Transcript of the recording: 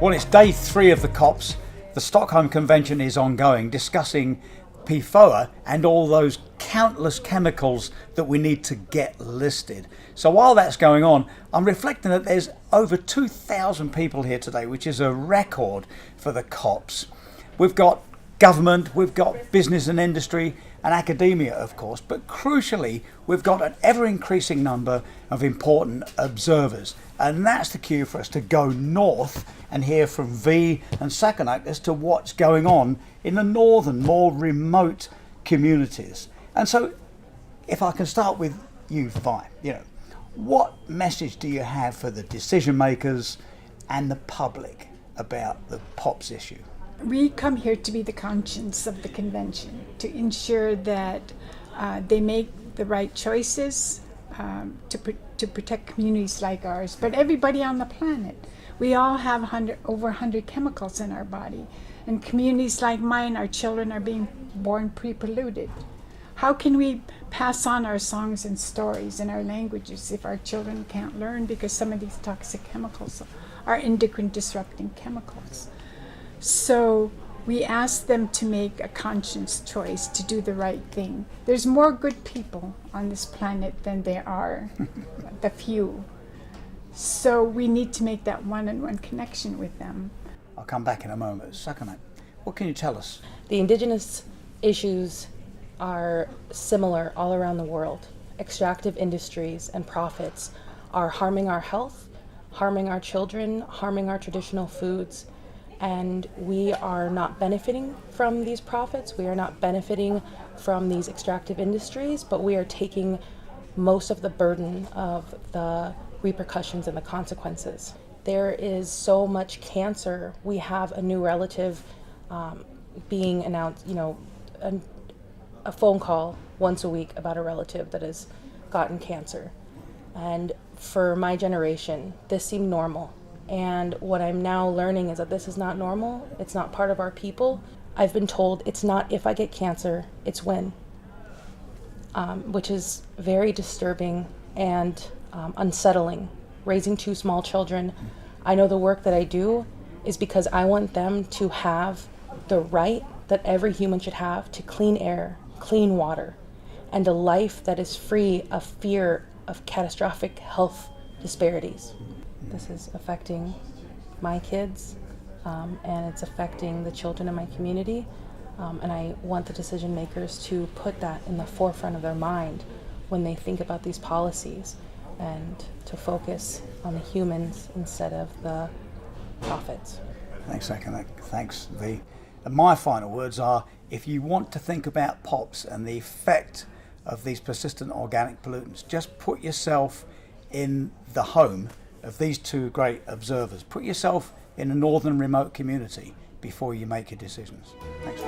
Well, it's day 3 of the COPs. The Stockholm Convention is ongoing, discussing PFOA and all those countless chemicals that we need to get listed. So while that's going on, I'm reflecting that there's over 2,000 people here today, which is a record for the COPs. We've got government, we've got business and industry and academia, of course, but crucially, we've got an ever-increasing number of important observers. And that's the cue for us to go north and hear from V and Sakonak as to what's going on in the northern, more remote communities. And so, if I can start with you, Vi, what message do you have for the decision makers and the public about the POPs issue? We come here to be the conscience of the convention, to ensure that they make the right choices to protect communities like ours, but everybody on the planet. We all have over 100 chemicals in our body, and communities like mine, our children are being born pre-polluted. How can we pass on our songs and stories and our languages if our children can't learn because some of these toxic chemicals are endocrine disrupting chemicals? So we ask them to make a conscious choice to do the right thing. There's more good people on this planet than there are the few. So we need to make that one-on-one connection with them. I'll come back in a moment. Sakonak, what can you tell us? The indigenous issues are similar all around the world. Extractive industries and profits are harming our health, harming our children, harming our traditional foods. And we are not benefiting from these profits. We are not benefiting from these extractive industries, but we are taking most of the burden of the repercussions and the consequences. There is so much cancer. We have a new relative being announced, a phone call once a week about a relative that has gotten cancer. And for my generation, this seemed normal. And what I'm now learning is that this is not normal. It's not part of our people. I've been told it's not if I get cancer, it's when, which is very disturbing and unsettling. Raising 2 small children, I know the work that I do is because I want them to have the right that every human should have to clean air, clean water, and a life that is free of fear of catastrophic health disparities. This is affecting my kids, and it's affecting the children in my community, and I want the decision makers to put that in the forefront of their mind when they think about these policies, and to focus on the humans instead of the profits. Thanks, Sakonak. Thanks, V. And my final words are, if you want to think about POPs and the effect of these persistent organic pollutants, just put yourself in the home of these 2 great observers. Put yourself in a northern remote community before you make your decisions. Thanks.